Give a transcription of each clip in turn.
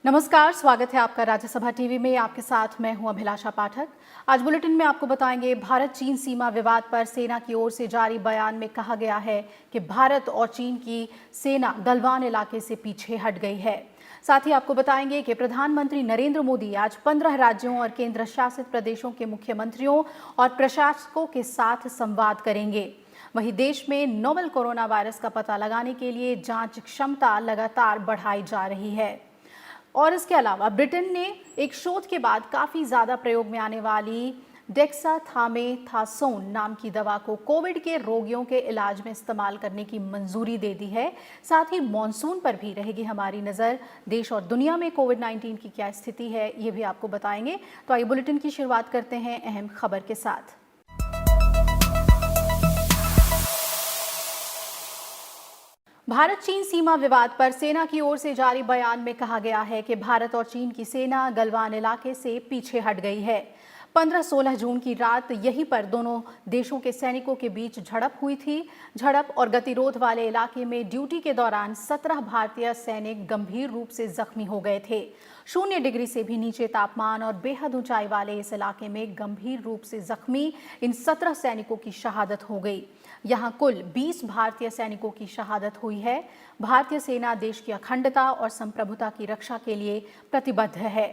नमस्कार, स्वागत है आपका राज्यसभा टीवी में। आपके साथ मैं हूं अभिलाषा पाठक। आज बुलेटिन में आपको बताएंगे, भारत चीन सीमा विवाद पर सेना की ओर से जारी बयान में कहा गया है कि भारत और चीन की सेना गलवान इलाके से पीछे हट गई है। साथ ही आपको बताएंगे कि प्रधानमंत्री नरेंद्र मोदी आज 15 राज्यों और केंद्र शासित प्रदेशों के मुख्यमंत्रियों और प्रशासकों के साथ संवाद करेंगे। वहीं देश में नोवेल कोरोना वायरस का पता लगाने के लिए जांच क्षमता लगातार बढ़ाई जा रही है। और इसके अलावा ब्रिटेन ने एक शोध के बाद काफ़ी ज़्यादा प्रयोग में आने वाली डेक्साथामेथासोन नाम की दवा को कोविड के रोगियों के इलाज में इस्तेमाल करने की मंजूरी दे दी है। साथ ही मॉनसून पर भी रहेगी हमारी नज़र। देश और दुनिया में कोविड-19 की क्या स्थिति है, ये भी आपको बताएंगे। तो आइए बुलेटिन की शुरुआत करते हैं अहम खबर के साथ। भारत चीन सीमा विवाद पर सेना की ओर से जारी बयान में कहा गया है कि भारत और चीन की सेना गलवान इलाके से पीछे हट गई है। 15-16 जून की रात यहीं पर दोनों देशों के सैनिकों के बीच झड़प हुई थी। झड़प और गतिरोध वाले इलाके में ड्यूटी के दौरान 17 भारतीय सैनिक गंभीर रूप से जख्मी हो गए थे। 0 डिग्री से भी नीचे तापमान और बेहद ऊंचाई वाले इस इलाके में गंभीर रूप से जख्मी इन 17 सैनिकों की शहादत हो गई। यहां कुल 20 भारतीय सैनिकों की शहादत हुई है। भारतीय सेना देश की अखंडता और संप्रभुता की रक्षा के लिए प्रतिबद्ध है।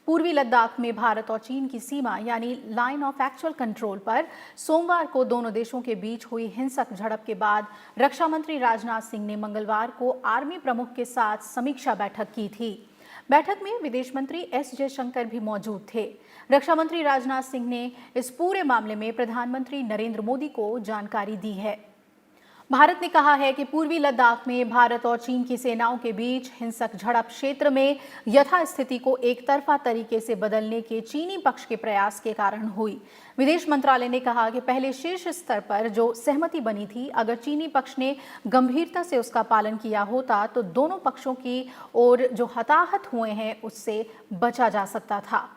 पूर्वी लद्दाख में भारत और चीन की सीमा यानी लाइन ऑफ एक्चुअल कंट्रोल पर सोमवार को दोनों देशों के बीच हुई हिंसक झड़प के बाद रक्षा मंत्री राजनाथ सिंह ने मंगलवार को आर्मी प्रमुख के साथ समीक्षा बैठक की थी। बैठक में विदेश मंत्री एस जयशंकर भी मौजूद थे। रक्षा मंत्री राजनाथ सिंह ने इस पूरे मामले में प्रधानमंत्री नरेंद्र मोदी को जानकारी दी है। भारत ने कहा है कि पूर्वी लद्दाख में भारत और चीन की सेनाओं के बीच हिंसक झड़प क्षेत्र में यथास्थिति को एक तरफा तरीके से बदलने के चीनी पक्ष के प्रयास के कारण हुई। विदेश मंत्रालय ने कहा कि पहले शीर्ष स्तर पर जो सहमति बनी थी, अगर चीनी पक्ष ने गंभीरता से उसका पालन किया होता तो दोनों पक्षों की ओर जो हताहत हुए हैं उससे बचा जा सकता था।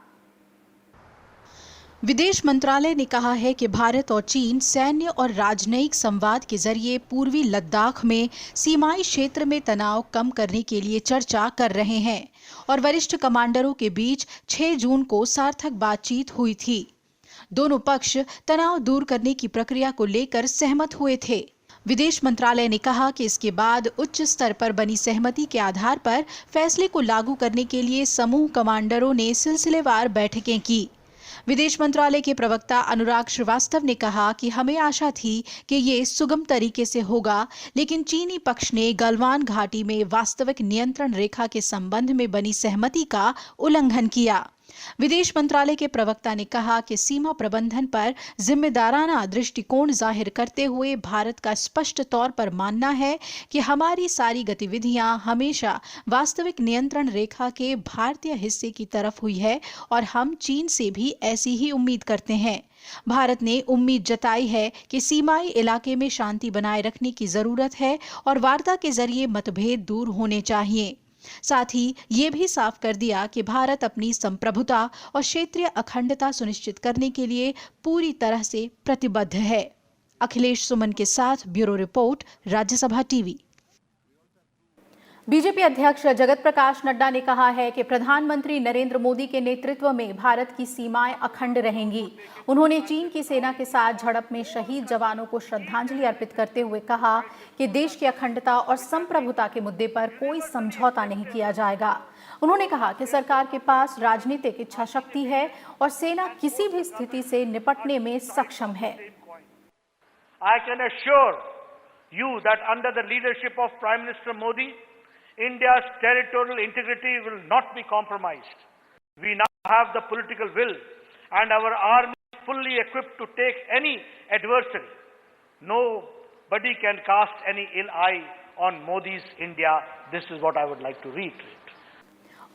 विदेश मंत्रालय ने कहा है कि भारत और चीन सैन्य और राजनयिक संवाद के जरिए पूर्वी लद्दाख में सीमाई क्षेत्र में तनाव कम करने के लिए चर्चा कर रहे हैं और वरिष्ठ कमांडरों के बीच 6 जून को सार्थक बातचीत हुई थी। दोनों पक्ष तनाव दूर करने की प्रक्रिया को लेकर सहमत हुए थे। विदेश मंत्रालय ने कहा कि इसके बाद उच्च स्तर पर बनी सहमति के आधार पर फैसले को लागू करने के लिए समूह कमांडरों ने सिलसिलेवार बैठकें की। विदेश मंत्रालय के प्रवक्ता अनुराग श्रीवास्तव ने कहा कि हमें आशा थी कि ये सुगम तरीके से होगा, लेकिन चीनी पक्ष ने गलवान घाटी में वास्तविक नियंत्रण रेखा के संबंध में बनी सहमति का उल्लंघन किया। विदेश मंत्रालय के प्रवक्ता ने कहा कि सीमा प्रबंधन पर जिम्मेदाराना दृष्टिकोण जाहिर करते हुए भारत का स्पष्ट तौर पर मानना है कि हमारी सारी गतिविधियां हमेशा वास्तविक नियंत्रण रेखा के भारतीय हिस्से की तरफ हुई है और हम चीन से भी ऐसी ही उम्मीद करते हैं। भारत ने उम्मीद जताई है कि सीमाई इलाके में शांति बनाए रखने की जरूरत है और वार्ता के जरिए मतभेद दूर होने चाहिए। साथ ही ये भी साफ कर दिया कि भारत अपनी संप्रभुता और क्षेत्रीय अखंडता सुनिश्चित करने के लिए पूरी तरह से प्रतिबद्ध है। अखिलेश सुमन के साथ bureau report, Rajya Sabha TV. BJP अध्यक्ष जगत प्रकाश नड्डा ने कहा है कि प्रधानमंत्री नरेंद्र मोदी के नेतृत्व में भारत की सीमाएं अखंड रहेंगी। उन्होंने चीन की सेना के साथ झड़प में शहीद जवानों को श्रद्धांजलि अर्पित करते हुए कहा कि देश की अखंडता और संप्रभुता के मुद्दे पर कोई समझौता नहीं किया जाएगा। उन्होंने कहा कि सरकार के पास राजनीतिक इच्छा शक्ति है और सेना किसी भी स्थिति से निपटने में सक्षम है। I can assure you that under the leadership of Prime Minister Modi, India's territorial integrity will not be compromised. We now have the political will and our army is fully equipped to take any adversary. Nobody can cast any ill eye on Modi's India. This is what I would like to reiterate.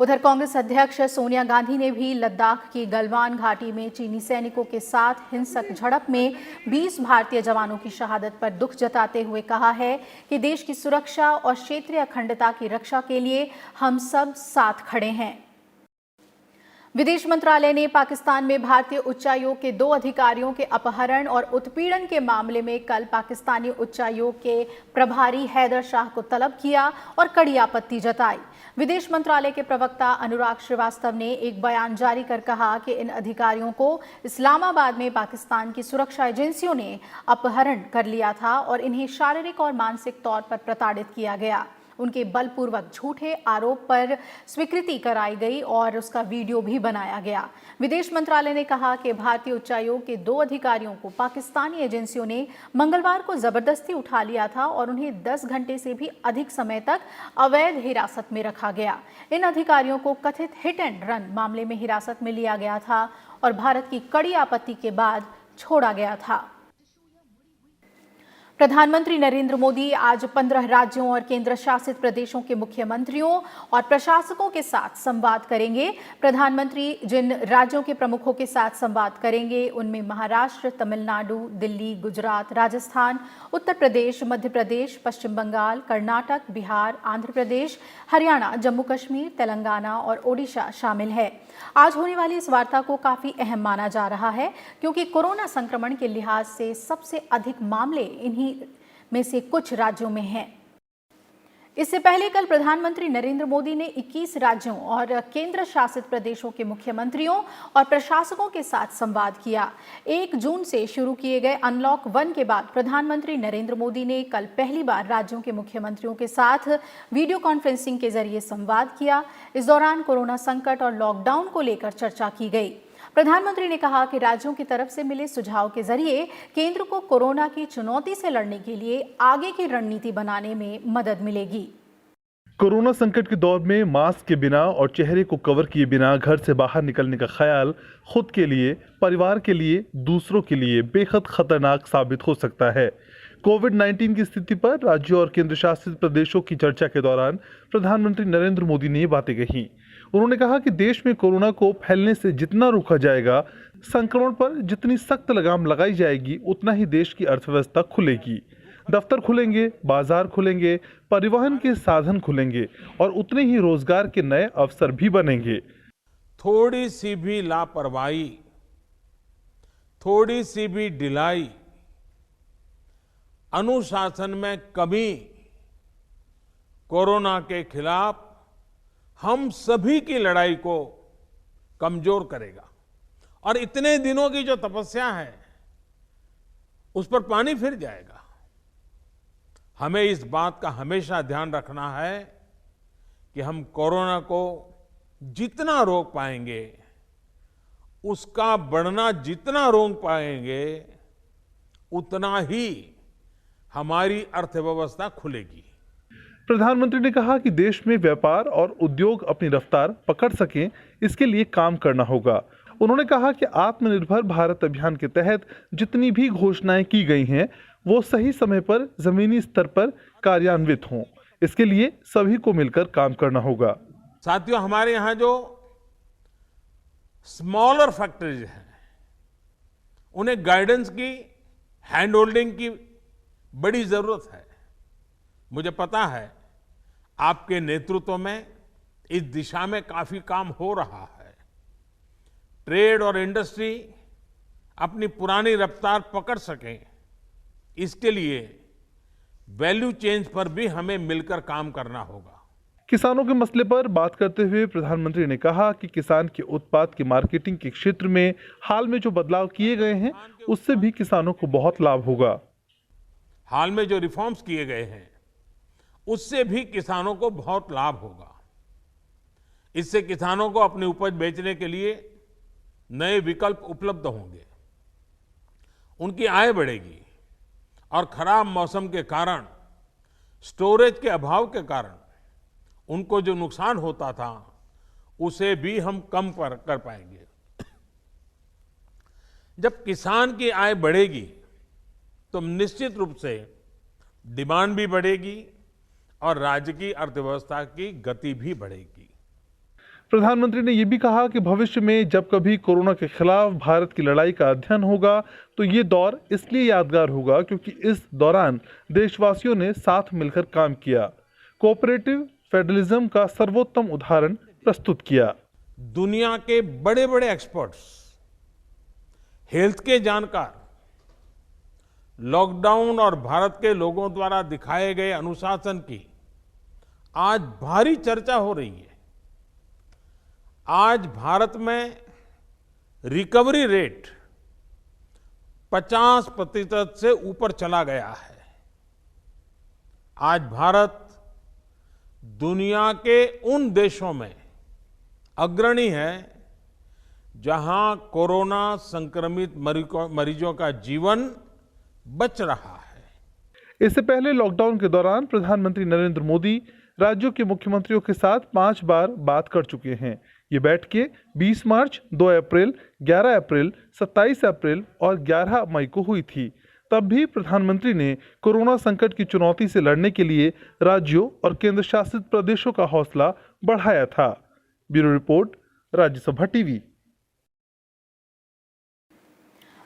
उधर कांग्रेस अध्यक्ष सोनिया गांधी ने भी लद्दाख की गलवान घाटी में चीनी सैनिकों के साथ हिंसक झड़प में 20 भारतीय जवानों की शहादत पर दुख जताते हुए कहा है कि देश की सुरक्षा और क्षेत्रीय अखंडता की रक्षा के लिए हम सब साथ खड़े हैं। विदेश मंत्रालय ने पाकिस्तान में भारतीय उच्चायोग के 2 अधिकारियों के अपहरण और उत्पीड़न के मामले में कल पाकिस्तानी उच्चायोग के प्रभारी हैदर शाह को तलब किया और कड़ी आपत्ति जताई। विदेश मंत्रालय के प्रवक्ता अनुराग श्रीवास्तव ने एक बयान जारी कर कहा कि इन अधिकारियों को इस्लामाबाद में पाकिस्तान की सुरक्षा एजेंसियों ने अपहरण कर लिया था और इन्हें शारीरिक और मानसिक तौर पर प्रताड़ित किया गया। उनके बलपूर्वक झूठे आरोप पर स्वीकृति कराई गई और उसका वीडियो भी बनाया गया। विदेश मंत्रालय ने कहा कि भारतीय उच्चायोग के 2 अधिकारियों को पाकिस्तानी एजेंसियों ने मंगलवार को जबरदस्ती उठा लिया था और उन्हें 10 घंटे से भी अधिक समय तक अवैध हिरासत में रखा गया। इन अधिकारियों को कथित हिट एंड रन मामले में हिरासत में लिया गया था और भारत की कड़ी आपत्ति के बाद छोड़ा गया था। प्रधानमंत्री नरेंद्र मोदी आज 15 राज्यों और केंद्र शासित प्रदेशों के मुख्यमंत्रियों और प्रशासकों के साथ संवाद करेंगे। प्रधानमंत्री जिन राज्यों के प्रमुखों के साथ संवाद करेंगे उनमें महाराष्ट्र, तमिलनाडु, दिल्ली, गुजरात, राजस्थान, उत्तर प्रदेश, मध्य प्रदेश, पश्चिम बंगाल, कर्नाटक, बिहार, आंध्र प्रदेश, हरियाणा, जम्मू कश्मीर, तेलंगाना और ओडिशा शामिल है। आज होने वाली इस वार्ता को काफी अहम माना जा रहा है क्योंकि कोरोना संक्रमण के लिहाज से सबसे अधिक मामले इन्हीं में से कुछ राज्यों में हैं। इससे पहले कल प्रधानमंत्री नरेंद्र मोदी ने 21 राज्यों और केंद्र शासित प्रदेशों के मुख्यमंत्रियों और प्रशासकों के साथ संवाद किया। 1 जून से शुरू किए गए अनलॉक 1 के बाद प्रधानमंत्री नरेंद्र मोदी ने कल पहली बार राज्यों के मुख्यमंत्रियों के साथ वीडियो कॉन्फ्रेंसिंग के जरिए संवाद किया। इस दौरान कोरोना संकट और लॉकडाउन को लेकर चर्चा की गई। प्रधानमंत्री ने कहा कि राज्यों की तरफ से मिले सुझाव के जरिए केंद्र को कोरोना की चुनौती से लड़ने के लिए आगे की रणनीति बनाने में मदद मिलेगी। कोरोना संकट के दौर में मास्क के बिना और चेहरे को कवर किए बिना घर से बाहर निकलने का ख्याल खुद के लिए, परिवार के लिए, दूसरों के लिए बेहद खतरनाक साबित हो सकता है। कोविड-19 की स्थिति पर राज्यों और केंद्र शासित प्रदेशों की चर्चा के दौरान प्रधानमंत्री नरेंद्र मोदी ने ये बातें कही। उन्होंने कहा कि देश में कोरोना को फैलने से जितना रोका जाएगा, संक्रमण पर जितनी सख्त लगाम लगाई जाएगी, उतना ही देश की अर्थव्यवस्था खुलेगी। दफ्तर खुलेंगे, बाजार खुलेंगे, परिवहन के साधन खुलेंगे और उतने ही रोजगार के नए अवसर भी बनेंगे। थोड़ी सी भी लापरवाही, थोड़ी सी भी ढिलाई अनुशासन में कमी कोरोना के खिलाफ हम सभी की लड़ाई को कमजोर करेगा और इतने दिनों की जो तपस्या है उस पर पानी फिर जाएगा। हमें इस बात का हमेशा ध्यान रखना है कि हम कोरोना को जितना रोक पाएंगे, उसका बढ़ना जितना रोक पाएंगे, उतना ही हमारी अर्थव्यवस्था खुलेगी। प्रधानमंत्री ने कहा कि देश में व्यापार और उद्योग अपनी रफ्तार पकड़ सकें, इसके लिए काम करना होगा। उन्होंने कहा कि आत्मनिर्भर भारत अभियान के तहत जितनी भी घोषणाएं की गई हैं, वो सही समय पर जमीनी स्तर पर कार्यान्वित हों। इसके लिए सभी को मिलकर काम करना होगा। साथियों, हमारे यहाँ जो स्मॉलर फैक्ट्रीज हैं, उन्हें गाइडेंस की, हैंड होल्डिंग की बड़ी जरूरत है। मुझे पता है आपके नेतृत्व में इस दिशा में काफी काम हो रहा है। ट्रेड और इंडस्ट्री अपनी पुरानी रफ्तार पकड़ सकें, इसके लिए वैल्यू चेन्स पर भी हमें मिलकर काम करना होगा। किसानों के मसले पर बात करते हुए प्रधानमंत्री ने कहा कि किसान के उत्पाद की मार्केटिंग के क्षेत्र में हाल में जो बदलाव किए गए हैं, उससे भी किसानों को बहुत लाभ होगा। हाल में जो रिफॉर्म्स किए गए हैं, उससे भी किसानों को बहुत लाभ होगा। इससे किसानों को अपनी उपज बेचने के लिए नए विकल्प उपलब्ध होंगे, उनकी आय बढ़ेगी और खराब मौसम के कारण, स्टोरेज के अभाव के कारण उनको जो नुकसान होता था, उसे भी हम कम कर पाएंगे। जब किसान की आय बढ़ेगी तो निश्चित रूप से डिमांड भी बढ़ेगी और राज्य की अर्थव्यवस्था की गति भी बढ़ेगी। प्रधानमंत्री ने यह भी कहा कि भविष्य में जब कभी कोरोना के खिलाफ भारत की लड़ाई का अध्ययन होगा, तो ये दौर इसलिए यादगार होगा क्योंकि इस दौरान देशवासियों ने साथ मिलकर काम किया, कोऑपरेटिव फेडरलिज्म का सर्वोत्तम उदाहरण प्रस्तुत किया। दुनिया के बड़े बड़े एक्सपर्ट्स, हेल्थ के जानकार, लॉकडाउन और भारत के लोगों द्वारा दिखाए गए अनुशासन की आज भारी चर्चा हो रही है। आज भारत में रिकवरी रेट 50% से ऊपर चला गया है। आज भारत दुनिया के उन देशों में अग्रणी है जहां कोरोना संक्रमित मरीजों का जीवन बच रहा है। इससे पहले लॉकडाउन के दौरान प्रधानमंत्री नरेंद्र मोदी राज्यों के मुख्यमंत्रियों के साथ 5 बार बात कर चुके हैं। ये बैठकें 20 मार्च, 2 अप्रैल, 11 अप्रैल, 27 अप्रैल और 11 मई को हुई थी। तब भी प्रधानमंत्री ने कोरोना संकट की चुनौती से लड़ने के लिए राज्यों और केंद्र शासित प्रदेशों का हौसला बढ़ाया था। Bureau report, Rajya Sabha TV.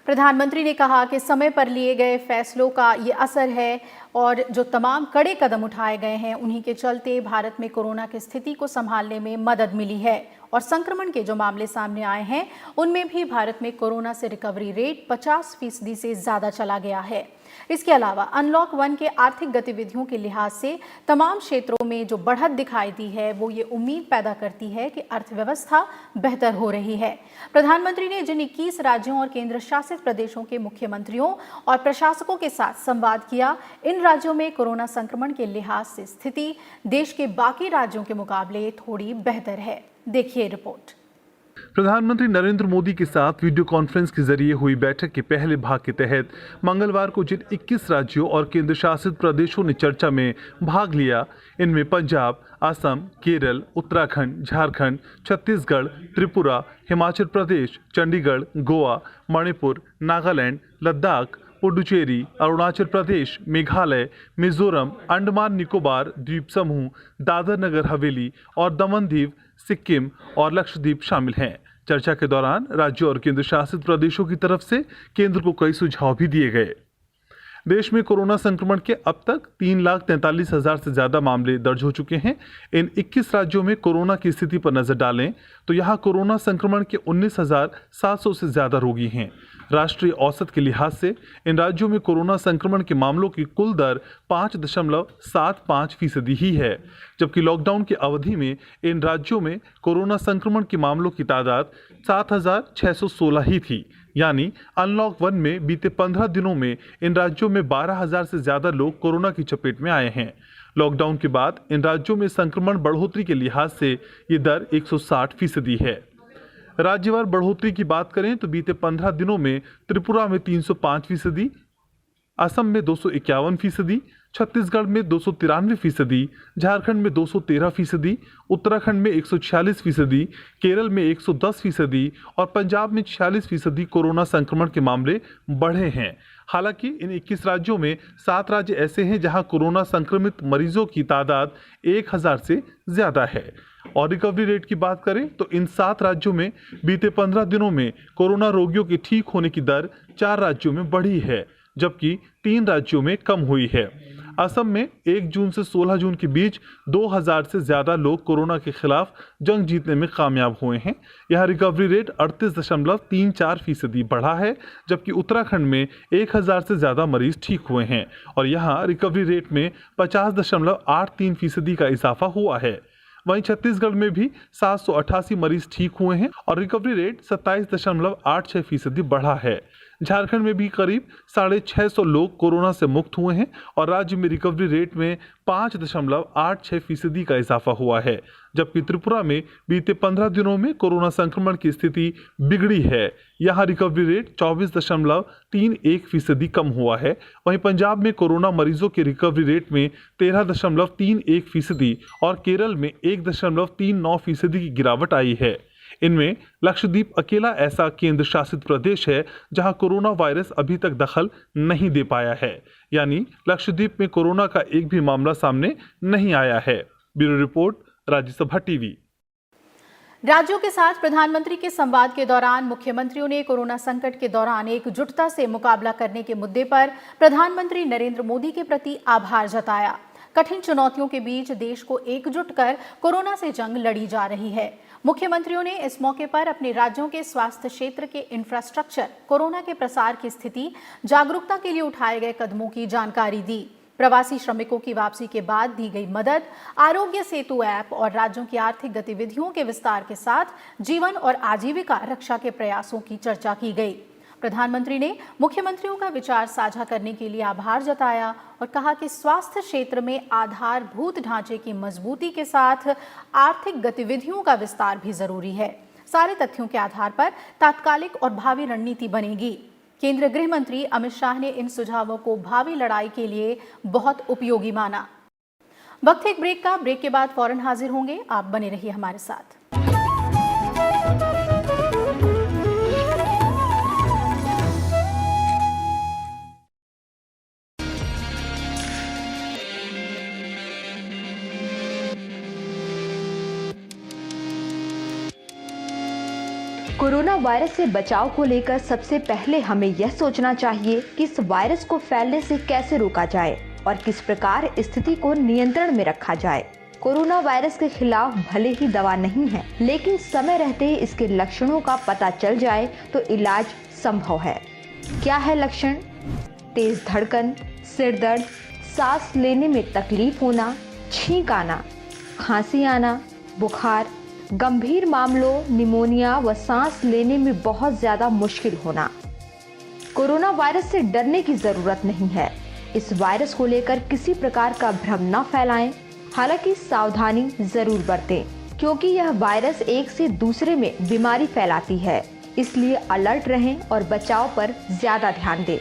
प्रधानमंत्री ने कहा कि समय पर लिए गए फैसलों का ये असर है और जो तमाम कड़े कदम उठाए गए हैं उन्हीं के चलते भारत में कोरोना की स्थिति को संभालने में मदद मिली है और संक्रमण के जो मामले सामने आए हैं उनमें भी भारत में कोरोना से रिकवरी रेट 50% से ज़्यादा चला गया है। इसके अलावा अनलॉक 1 के आर्थिक गतिविधियों के लिहाज से तमाम क्षेत्रों में जो बढ़त दिखाई दी है वो ये उम्मीद पैदा करती है कि अर्थव्यवस्था बेहतर हो रही है। प्रधानमंत्री ने जिन 21 राज्यों और केंद्र शासित प्रदेशों के मुख्यमंत्रियों और प्रशासकों के साथ संवाद किया, इन राज्यों में कोरोना संक्रमण के लिहाज से स्थिति देश के बाकी राज्यों के मुकाबले थोड़ी बेहतर है। देखिए रिपोर्ट। प्रधानमंत्री नरेंद्र मोदी के साथ वीडियो कॉन्फ्रेंस के जरिए हुई बैठक के पहले भाग के तहत मंगलवार को जिन 21 राज्यों और केंद्र शासित प्रदेशों ने चर्चा में भाग लिया, इनमें पंजाब, असम, केरल, उत्तराखंड, झारखंड, छत्तीसगढ़, त्रिपुरा, हिमाचल प्रदेश, चंडीगढ़, गोवा, मणिपुर, नागालैंड, लद्दाख, पुडुचेरी, अरुणाचल प्रदेश, मेघालय, मिजोरम, अंडमान निकोबार द्वीप समूह, दादर नगर हवेली और दमन दीव, सिक्किम और लक्षद्वीप शामिल हैं। चर्चा के दौरान राज्यों और केंद्र शासित प्रदेशों की तरफ से केंद्र को कई सुझाव भी दिए गए। देश में कोरोना संक्रमण के अब तक 3,43,000 से ज्यादा मामले दर्ज हो चुके हैं। इन 21 राज्यों में कोरोना की स्थिति पर नजर डालें तो यहां कोरोना संक्रमण के 19,700 से ज्यादा रोगी हैं। राष्ट्रीय औसत के लिहाज से इन राज्यों में कोरोना संक्रमण के मामलों की कुल दर 5.75% ही है, जबकि लॉकडाउन की अवधि में इन राज्यों में कोरोना संक्रमण के मामलों की तादाद 7,616 ही थी। यानी अनलॉक 1 में बीते 15 दिनों में इन राज्यों में 12,000 से ज्यादा लोग कोरोना की चपेट में आए हैं। लॉकडाउन के बाद इन राज्यों में संक्रमण बढ़ोतरी के लिहाज से ये दर 160% है। राज्यवार बढ़ोतरी की बात करें तो बीते 15 दिनों में त्रिपुरा में 305%, असम में 251%, छत्तीसगढ़ में 293%, झारखंड में 213%, उत्तराखंड में 146%, केरल में 110% और पंजाब में 46% कोरोना संक्रमण के मामले बढ़े हैं। हालांकि इन 21 राज्यों में 7 राज्य ऐसे हैं जहां कोरोना संक्रमित मरीजों की तादाद 1,000 से ज्यादा है। और रिकवरी रेट की बात करें तो इन 7 राज्यों में बीते 15 दिनों में कोरोना रोगियों के ठीक होने की दर 4 राज्यों में बढ़ी है, जबकि 3 राज्यों में कम हुई है। असम में 1 जून से 16 जून के बीच 2,000 से ज्यादा लोग कोरोना के खिलाफ जंग जीतने में कामयाब हुए हैं। यह रिकवरी रेट 38.34% बढ़ा है, जबकि उत्तराखंड में 1,000 से ज्यादा मरीज ठीक हुए हैं और यहाँ रिकवरी रेट में 50.83% का इजाफा हुआ है। वहीं छत्तीसगढ़ में भी 788 मरीज ठीक हुए हैं और रिकवरी रेट 27.86% बढ़ा है। झारखंड में भी करीब 650 लोग कोरोना से मुक्त हुए हैं और राज्य में रिकवरी रेट में 5.86% का इजाफा हुआ है, जबकि त्रिपुरा में बीते 15 दिनों में कोरोना संक्रमण की स्थिति बिगड़ी है। यहाँ रिकवरी रेट 24.31% कम हुआ है। वहीं पंजाब में कोरोना मरीजों के रिकवरी रेट में 13.31% और केरल में 1.39% की गिरावट आई है। इनमें लक्षद्वीप अकेला ऐसा केंद्र शासित प्रदेश है जहां कोरोना वायरस अभी तक दखल नहीं दे पाया है, यानी लक्षद्वीप में कोरोना का एक भी मामला सामने नहीं आया है। Bureau report, Rajya Sabha TV. राज्यों के साथ प्रधानमंत्री के संवाद के दौरान मुख्यमंत्रियों ने कोरोना संकट के दौरान एकजुटता से मुकाबला करने के मुद्दे पर प्रधानमंत्री नरेंद्र मोदी के प्रति आभार जताया। कठिन चुनौतियों के बीच देश को एकजुट कर कोरोना से जंग लड़ी जा रही है। मुख्यमंत्रियों ने इस मौके पर अपने राज्यों के स्वास्थ्य क्षेत्र के इंफ्रास्ट्रक्चर, कोरोना के प्रसार की स्थिति, जागरूकता के लिए उठाए गए कदमों की जानकारी दी। प्रवासी श्रमिकों की वापसी के बाद दी गई मदद, आरोग्य सेतु ऐप और राज्यों की आर्थिक गतिविधियों के विस्तार के साथ जीवन और आजीविका रक्षा के प्रयासों की चर्चा की गई। प्रधानमंत्री ने मुख्यमंत्रियों का विचार साझा करने के लिए आभार जताया और कहा कि स्वास्थ्य क्षेत्र में आधारभूत ढांचे की मजबूती के साथ आर्थिक गतिविधियों का विस्तार भी जरूरी है। सारे तथ्यों के आधार पर तात्कालिक और भावी रणनीति बनेगी। केंद्रीय गृह मंत्री अमित शाह ने इन सुझावों को भावी लड़ाई के लिए बहुत उपयोगी माना। वक्त एक ब्रेक का, ब्रेक के बाद फौरन हाजिर होंगे। आप बने रहिए हमारे साथ। कोरोना वायरस से बचाव को लेकर सबसे पहले हमें यह सोचना चाहिए कि इस वायरस को फैलने से कैसे रोका जाए और किस प्रकार स्थिति को नियंत्रण में रखा जाए। कोरोना वायरस के खिलाफ भले ही दवा नहीं है, लेकिन समय रहते ही इसके लक्षणों का पता चल जाए तो इलाज संभव है। क्या है लक्षण? तेज धड़कन, सिर दर्द, सांस लेने में तकलीफ होना, छींक आना, खांसी आना, बुखार, गंभीर मामलों निमोनिया व सांस लेने में बहुत ज्यादा मुश्किल होना। कोरोना वायरस से डरने की जरूरत नहीं है। इस वायरस को लेकर किसी प्रकार का भ्रम न फैलाएं। हालांकि सावधानी जरूर बरतें, क्योंकि यह वायरस एक से दूसरे में बीमारी फैलाती है। इसलिए अलर्ट रहें और बचाव पर ज्यादा ध्यान दें।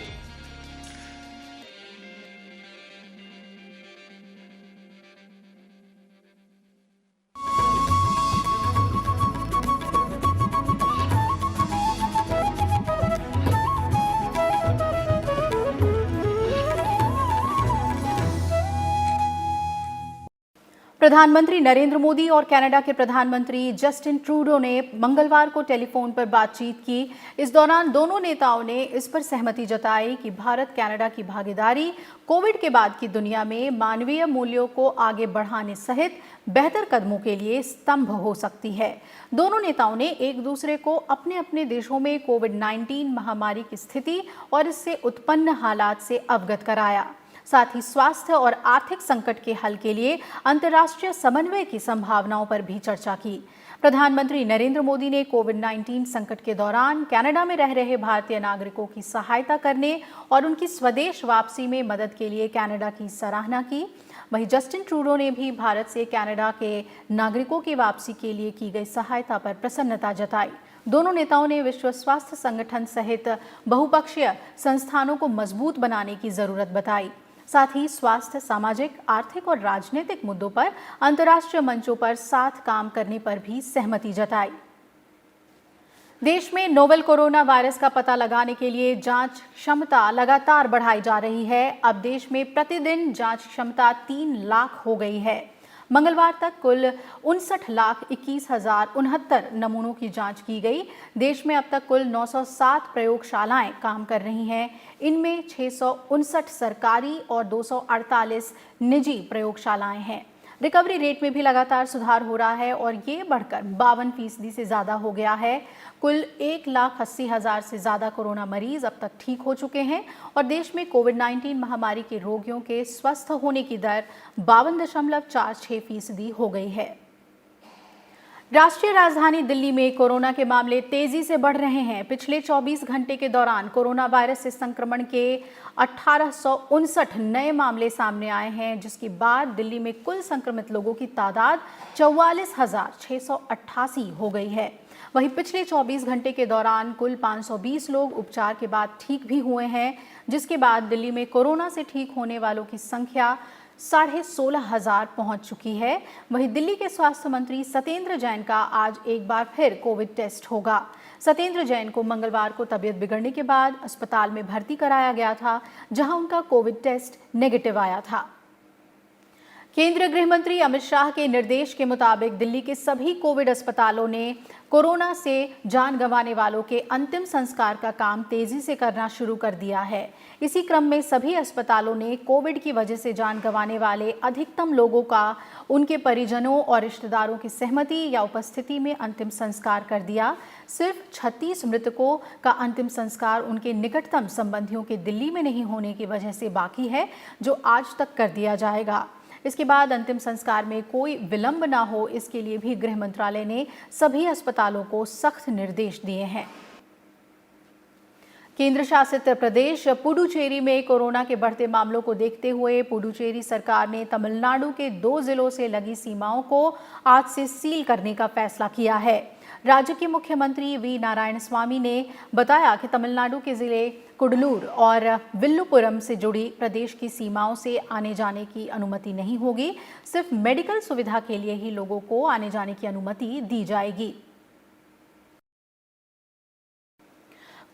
प्रधानमंत्री नरेंद्र मोदी और कनाडा के प्रधानमंत्री जस्टिन ट्रूडो ने मंगलवार को टेलीफोन पर बातचीत की। इस दौरान दोनों नेताओं ने इस पर सहमति जताई कि भारत कनाडा की भागीदारी कोविड के बाद की दुनिया में मानवीय मूल्यों को आगे बढ़ाने सहित बेहतर कदमों के लिए स्तंभ हो सकती है। दोनों नेताओं ने एक दूसरे को अपने अपने देशों में कोविड-19 महामारी की स्थिति और इससे उत्पन्न हालात से अवगत कराया। साथ ही स्वास्थ्य और आर्थिक संकट के हल के लिए अंतर्राष्ट्रीय समन्वय की संभावनाओं पर भी चर्चा की। प्रधानमंत्री नरेंद्र मोदी ने कोविड-19 संकट के दौरान कनाडा में रह रहे भारतीय नागरिकों की सहायता करने और उनकी स्वदेश वापसी में मदद के लिए कनाडा की सराहना की। वहीं जस्टिन ट्रूडो ने भी भारत से कनाडा के नागरिकों की वापसी के लिए की गई सहायता पर प्रसन्नता जताई। दोनों नेताओं ने विश्व स्वास्थ्य संगठन सहित बहुपक्षीय संस्थानों को मजबूत बनाने की जरूरत बताई। साथ ही स्वास्थ्य, सामाजिक, आर्थिक और राजनीतिक मुद्दों पर अंतर्राष्ट्रीय मंचों पर साथ काम करने पर भी सहमति जताई। देश में नोवेल कोरोना वायरस का पता लगाने के लिए जांच क्षमता लगातार बढ़ाई जा रही है। अब देश में प्रतिदिन जांच क्षमता 3 लाख हो गई है। मंगलवार तक कुल 59,21,069 नमूनों की जांच की गई। देश में अब तक कुल 907 प्रयोगशालाएं काम कर रही हैं। इनमें 659 सरकारी और 248 निजी प्रयोगशालाएं हैं। रिकवरी रेट में भी लगातार सुधार हो रहा है और ये बढ़कर 52% से ज़्यादा हो गया है। कुल 1,80,000 से ज़्यादा कोरोना मरीज अब तक ठीक हो चुके हैं और देश में कोविड-19 महामारी के रोगियों के स्वस्थ होने की दर 52.46% हो गई है। राष्ट्रीय राजधानी दिल्ली में कोरोना के मामले तेजी से बढ़ रहे हैं। पिछले 24 घंटे के दौरान कोरोना वायरस से संक्रमण के 1859 नए मामले सामने आए हैं, जिसके बाद दिल्ली में कुल संक्रमित लोगों की तादाद 44,688 हो गई है। वहीं पिछले 24 घंटे के दौरान कुल 520 लोग उपचार के बाद ठीक भी हुए हैं, जिसके बाद दिल्ली में कोरोना से ठीक होने वालों की संख्या 16,500 पहुंच चुकी है। वहीं दिल्ली के स्वास्थ्य मंत्री सत्येंद्र जैन का आज एक बार फिर कोविड टेस्ट होगा। सत्येंद्र जैन को मंगलवार को तबीयत बिगड़ने के बाद अस्पताल में भर्ती कराया गया था, जहां उनका कोविड टेस्ट नेगेटिव आया था। केंद्रीय गृह मंत्री अमित शाह के निर्देश के मुताबिक दिल्ली के सभी कोविड अस्पतालों ने कोरोना से जान गंवाने वालों के अंतिम संस्कार का काम तेजी से करना शुरू कर दिया है। इसी क्रम में सभी अस्पतालों ने कोविड की वजह से जान गंवाने वाले अधिकतम लोगों का उनके परिजनों और रिश्तेदारों की सहमति या उपस्थिति में अंतिम संस्कार कर दिया। सिर्फ 36 मृतकों का अंतिम संस्कार उनके निकटतम संबंधियों के दिल्ली में नहीं होने की वजह से बाकी है, जो आज तक कर दिया जाएगा। इसके बाद अंतिम संस्कार में कोई विलंब ना हो, इसके लिए भी गृह मंत्रालय ने सभी अस्पतालों को सख्त निर्देश दिए हैं। केंद्र शासित प्रदेश पुडुचेरी में कोरोना के बढ़ते मामलों को देखते हुए पुडुचेरी सरकार ने तमिलनाडु के 2 जिलों से लगी सीमाओं को आज से सील करने का फैसला किया है। राज्य के मुख्यमंत्री वी नारायणस्वामी ने बताया कि तमिलनाडु के जिले कुडलूर और विल्लुपुरम से जुड़ी प्रदेश की सीमाओं से आने जाने की अनुमति नहीं होगी। सिर्फ मेडिकल सुविधा के लिए ही लोगों को आने जाने की अनुमति दी जाएगी।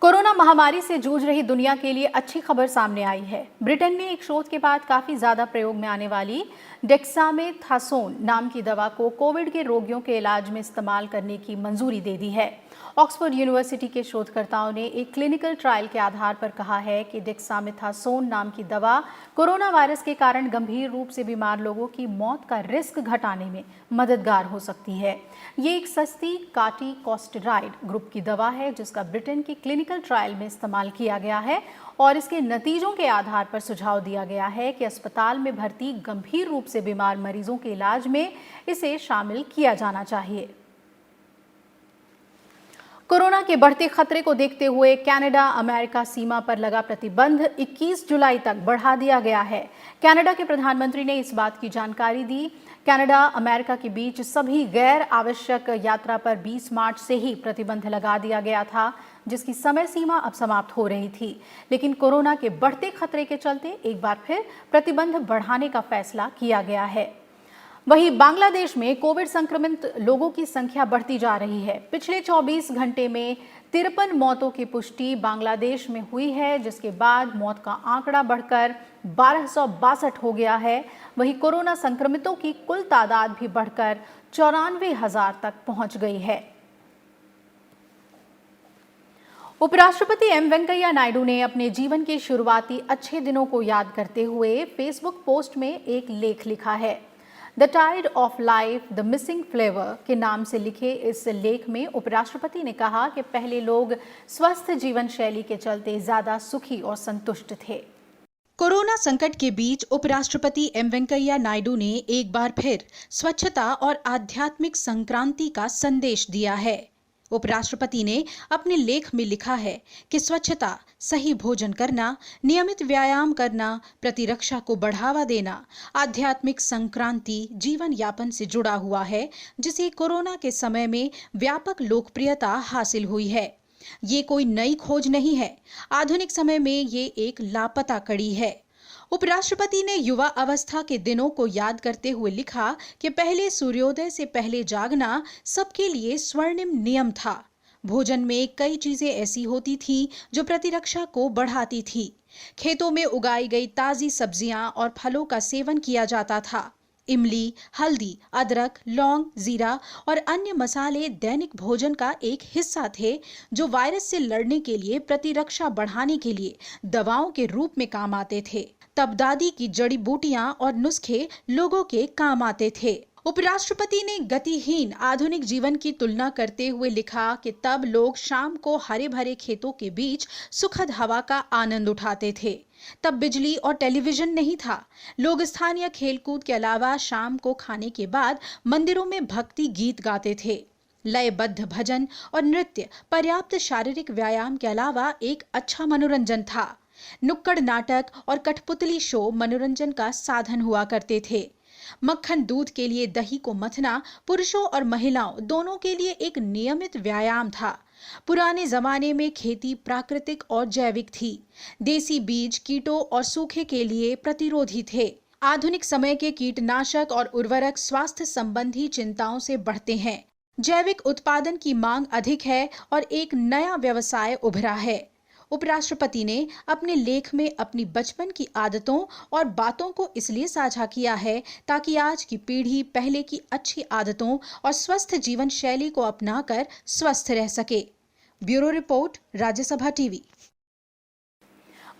कोरोना महामारी से जूझ रही दुनिया के लिए अच्छी खबर सामने आई है। ब्रिटेन ने एक शोध के बाद काफी ज्यादा प्रयोग में आने वाली डेक्सामेथासोन नाम की दवा को कोविड के रोगियों के इलाज में इस्तेमाल करने की मंजूरी दे दी है। ऑक्सफोर्ड यूनिवर्सिटी के शोधकर्ताओं ने एक क्लिनिकल ट्रायल के आधार पर कहा है कि डेक्सामेथासोन नाम की दवा कोरोना वायरस के कारण गंभीर रूप से बीमार लोगों की मौत का रिस्क घटाने में मददगार हो सकती है। ये एक सस्ती कार्टिकोस्टेरॉइड ग्रुप की दवा है जिसका ब्रिटेन के क्लिनिकल ट्रायल में इस्तेमाल किया गया है और इसके नतीजों के आधार पर सुझाव दिया गया है कि अस्पताल में भर्ती गंभीर रूप से बीमार मरीजों के इलाज में इसे शामिल किया जाना चाहिए। कोरोना के बढ़ते खतरे को देखते हुए कनाडा अमेरिका सीमा पर लगा प्रतिबंध 21 जुलाई तक बढ़ा दिया गया है। कनाडा के प्रधानमंत्री ने इस बात की जानकारी दी। कनाडा अमेरिका के बीच सभी गैर आवश्यक यात्रा पर 20 मार्च से ही प्रतिबंध लगा दिया गया था, जिसकी समय सीमा अब समाप्त हो रही थी। लेकिन कोरोना के बढ़ते खतरे के चलते एक बार फिर प्रतिबंध बढ़ाने का फैसला किया गया है। वहीं बांग्लादेश में कोविड संक्रमित लोगों की संख्या बढ़ती जा रही है। पिछले 24 घंटे में 53 मौतों की पुष्टि बांग्लादेश में हुई है, जिसके बाद मौत का आंकड़ा बढ़कर 1262 हो गया है। वहीं कोरोना संक्रमितों की कुल तादाद भी बढ़कर 94,000 तक पहुंच गई है। उपराष्ट्रपति एम वेंकैया नायडू ने अपने जीवन के शुरुआती अच्छे दिनों को याद करते हुए फेसबुक पोस्ट में एक लेख लिखा है। The tide of life the missing flavour के नाम से लिखे इस लेख में उपराष्ट्रपति ने कहा कि पहले लोग स्वस्थ जीवन शैली के चलते ज्यादा सुखी और संतुष्ट थे। कोरोना संकट के बीच उपराष्ट्रपति एम वेंकैया नायडू ने एक बार फिर स्वच्छता और आध्यात्मिक संक्रांति का संदेश दिया है। उपराष्ट्रपति ने अपने लेख में लिखा है कि स्वच्छता, सही भोजन करना, नियमित व्यायाम करना, प्रतिरक्षा को बढ़ावा देना, आध्यात्मिक संक्रांति जीवन यापन से जुड़ा हुआ है, जिसे कोरोना के समय में व्यापक लोकप्रियता हासिल हुई है। ये कोई नई खोज नहीं है। आधुनिक समय में ये एक लापता कड़ी है। उपराष्ट्रपति ने युवा अवस्था के दिनों को याद करते हुए लिखा कि पहले सूर्योदय से पहले जागना सबके लिए स्वर्णिम नियम था। भोजन में कई चीजें ऐसी होती थी जो प्रतिरक्षा को बढ़ाती थी। खेतों में उगाई गई ताजी सब्जियां और फलों का सेवन किया जाता था। इमली, हल्दी, अदरक, लौंग, जीरा और अन्य मसाले दैनिक भोजन का एक हिस्सा थे, जो वायरस से लड़ने के लिए प्रतिरक्षा बढ़ाने के लिए दवाओं के रूप में काम आते थे। तब दादी की जड़ी बूटियां और नुस्खे लोगों के काम आते थे। उपराष्ट्रपति ने गतिहीन आधुनिक जीवन की तुलना करते हुए लिखा कि तब लोग शाम को हरे भरे खेतों के बीच सुखद हवा का आनंद उठाते थे। तब बिजली और टेलीविजन नहीं था। लोग स्थानीय खेलकूद के अलावा शाम को खाने के बाद मंदिरों में भक्ति गीत गाते थे। लयबद्ध भजन और नृत्य पर्याप्त शारीरिक व्यायाम के अलावा एक अच्छा मनोरंजन था। नुक्कड़ नाटक और कठपुतली शो मनोरंजन का साधन हुआ करते थे। मक्खन दूध के लिए दही को मथना पुरुषों और महिलाओं दोनों के लिए एक नियमित व्यायाम था। पुराने जमाने में खेती प्राकृतिक और जैविक थी। देसी बीज कीटों और सूखे के लिए प्रतिरोधी थे। आधुनिक समय के कीटनाशक और उर्वरक स्वास्थ्य संबंधी चिंताओं से बढ़ते हैं। जैविक उत्पादन की मांग अधिक है और एक नया व्यवसाय उभरा है। उपराष्ट्रपति ने अपने लेख में अपनी बचपन की आदतों और बातों को इसलिए साझा किया है ताकि आज की पीढ़ी पहले की अच्छी आदतों और स्वस्थ जीवन शैली को अपनाकर स्वस्थ रह सके। Bureau report, Rajya Sabha TV.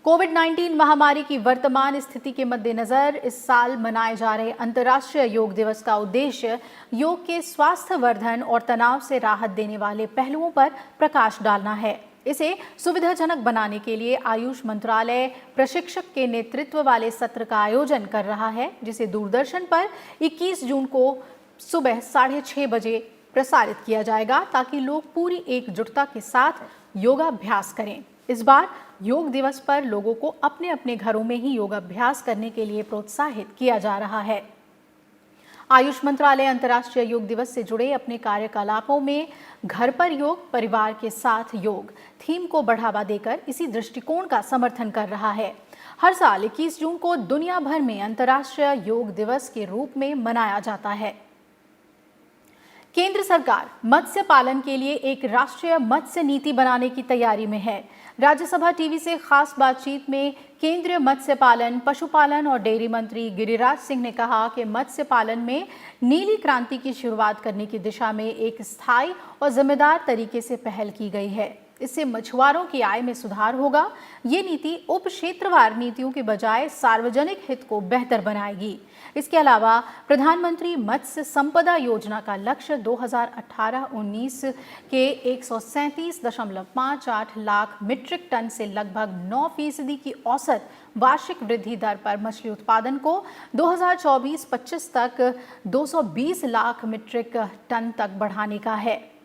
कोविड-19 महामारी की वर्तमान स्थिति के मद्देनजर इस साल मनाए जा रहे अंतर्राष्ट्रीय योग दिवस का उद्देश्य योग के स्वास्थ्य वर्धन और तनाव से राहत देने वाले पहलुओं पर प्रकाश डालना है। इसे सुविधाजनक बनाने के लिए आयुष मंत्रालय प्रशिक्षक के नेतृत्व वाले सत्र का आयोजन कर रहा है, जिसे दूरदर्शन पर 21 जून को सुबह 6:30 बजे प्रसारित किया जाएगा ताकि लोग पूरी एकजुटता के साथ योगाभ्यास करें। इस बार योग दिवस पर लोगों को अपने अपने घरों में ही योगाभ्यास करने के लिए प्रोत्साहित किया जा रहा है। आयुष मंत्रालय अंतर्राष्ट्रीय योग दिवस से जुड़े अपने कार्यकलापों में घर पर योग, परिवार के साथ योग थीम को बढ़ावा देकर इसी दृष्टिकोण का समर्थन कर रहा है। हर साल 21 जून को दुनिया भर में अंतर्राष्ट्रीय योग दिवस के रूप में मनाया जाता है। केंद्र सरकार मत्स्य पालन के लिए एक राष्ट्रीय मत्स्य नीति बनाने की तैयारी में है। राज्यसभा टीवी से खास बातचीत में केंद्रीय मत्स्य पालन, पशुपालन और डेयरी मंत्री गिरिराज सिंह ने कहा कि मत्स्य पालन में नीली क्रांति की शुरुआत करने की दिशा में एक स्थायी और जिम्मेदार तरीके से पहल की गई है। इससे मछुआरों की आय में सुधार होगा। ये नीति उप क्षेत्रवार नीतियों के बजाय सार्वजनिक हित को बेहतर बनाएगी। इसके अलावा प्रधानमंत्री मत्स्य संपदा योजना का लक्ष्य 2018-19 के 137.58 लाख मीट्रिक टन से लगभग 9% की औसत वार्षिक वृद्धि दर पर मछली उत्पादन को 2024-25 तक 220 लाख मीट्रिक टन तक बढ़ाने का है।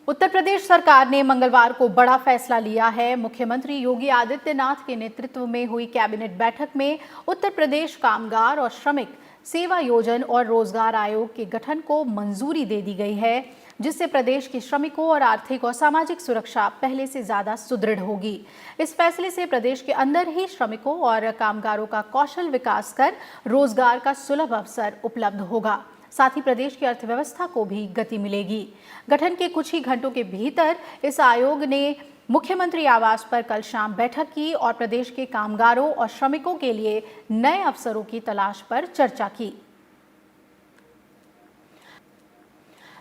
उत्तर प्रदेश सरकार ने मंगलवार को बड़ा फैसला लिया है। मुख्यमंत्री योगी आदित्यनाथ के नेतृत्व में हुई कैबिनेट बैठक में उत्तर प्रदेश कामगार और श्रमिक सेवा योजन और रोजगार आयोग के गठन को मंजूरी दे दी गई है, जिससे प्रदेश के श्रमिकों और आर्थिक और सामाजिक सुरक्षा पहले से ज्यादा सुदृढ़ होगी। इस फैसले से प्रदेश के अंदर ही श्रमिकों और कामगारों का कौशल विकास कर रोजगार का सुलभ अवसर उपलब्ध होगा। साथ ही प्रदेश की अर्थव्यवस्था को भी गति मिलेगी। गठन के कुछ ही घंटों के भीतर इस आयोग ने मुख्यमंत्री आवास पर कल शाम बैठक की और प्रदेश के कामगारों और श्रमिकों के लिए नए अवसरों की तलाश पर चर्चा की।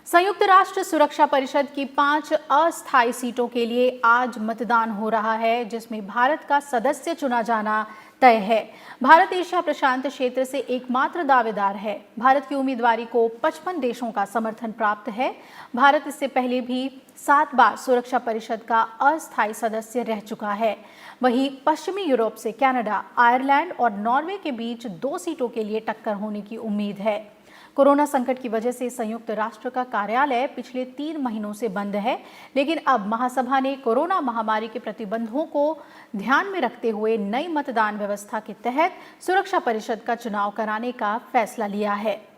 संयुक्त राष्ट्र सुरक्षा परिषद की 5 अस्थायी सीटों के लिए आज मतदान हो रहा है, जिसमें भारत का सदस्य चुना जाना तय है। भारत एशिया प्रशांत क्षेत्र से एकमात्र दावेदार है। भारत की उम्मीदवारी को 55 देशों का समर्थन प्राप्त है। भारत इससे पहले भी 7 बार सुरक्षा परिषद का अस्थायी सदस्य रह चुका है। वहीं पश्चिमी यूरोप से कनाडा, आयरलैंड और नॉर्वे के बीच 2 सीटों के लिए टक्कर होने की उम्मीद है। कोरोना संकट की वजह से संयुक्त राष्ट्र का कार्यालय पिछले 3 महीनों से बंद है, लेकिन अब महासभा ने कोरोना महामारी के प्रतिबंधों को ध्यान में रखते हुए नई मतदान व्यवस्था के तहत सुरक्षा परिषद का चुनाव कराने का फैसला लिया है।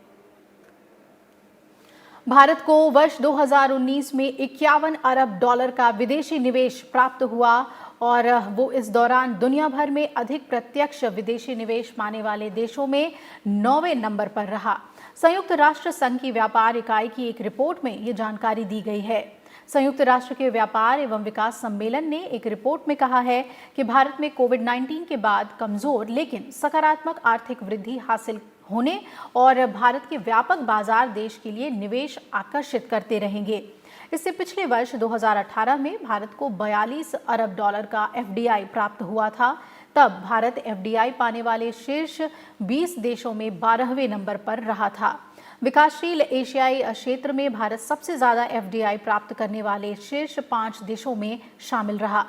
भारत को वर्ष 2019 में $51 अरब का विदेशी निवेश प्राप्त हुआ और वो इस दौरान दुनिया भर में अधिक प्रत्यक्ष विदेशी निवेश पाने वाले देशों में 9वें नंबर पर रहा। संयुक्त राष्ट्र संघ की व्यापार इकाई की एक रिपोर्ट में ये जानकारी दी गई है। संयुक्त राष्ट्र के व्यापार एवं विकास सम्मेलन ने एक रिपोर्ट में कहा है कि भारत में कोविड-19 के बाद कमजोर लेकिन सकारात्मक आर्थिक वृद्धि हासिल होने और भारत के व्यापक बाजार देश के लिए निवेश आकर्षित करते रहेंगे। इससे पिछले वर्ष 2018 में भारत को $42 अरब का FDI प्राप्त हुआ था। तब भारत FDI पाने वाले शीर्ष 20 देशों में 12वें नंबर पर रहा था। विकासशील एशियाई क्षेत्र में भारत सबसे ज्यादा FDI प्राप्त करने वाले शीर्ष 5 देशों में शामिल रहा।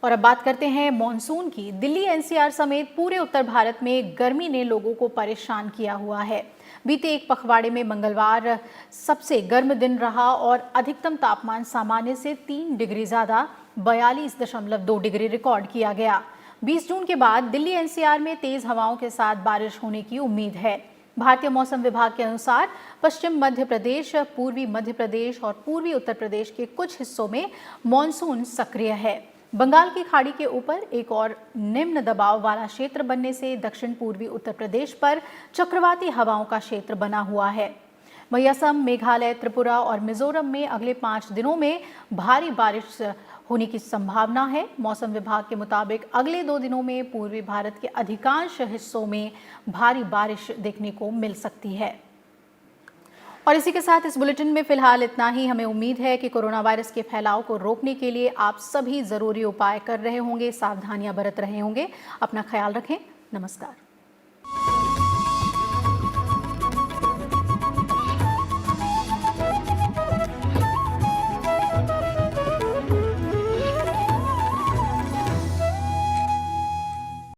और अब बात करते हैं मॉनसून की। दिल्ली NCR समेत पूरे उत्तर भारत में गर्मी ने लोगों को परेशान किया हुआ है। बीते एक पखवाड़े में मंगलवार सबसे गर्म दिन रहा और अधिकतम तापमान सामान्य से 3 डिग्री ज्यादा 42.2 डिग्री रिकॉर्ड किया गया। 20 जून के बाद दिल्ली NCR में तेज हवाओं के साथ बारिश होने की उम्मीद है। भारतीय मौसम विभाग के अनुसार पश्चिम मध्य प्रदेश, पूर्वी मध्य प्रदेश और पूर्वी उत्तर प्रदेश के कुछ हिस्सों में मॉनसून सक्रिय है। बंगाल की खाड़ी के ऊपर एक और निम्न दबाव वाला क्षेत्र बनने से दक्षिण पूर्वी उत्तर प्रदेश पर चक्रवाती हवाओं का क्षेत्र बना हुआ है। वहीं असम, मेघालय, त्रिपुरा और मिजोरम में अगले 5 दिनों में भारी बारिश होने की संभावना है। मौसम विभाग के मुताबिक अगले 2 दिनों में पूर्वी भारत के अधिकांश हिस्सों में भारी बारिश देखने को मिल सकती है। और इसी के साथ इस बुलेटिन में फिलहाल इतना ही। हमें उम्मीद है कि कोरोना वायरस के फैलाव को रोकने के लिए आप सभी जरूरी उपाय कर रहे होंगे, सावधानियां बरत रहे होंगे। अपना ख्याल रखें। नमस्कार।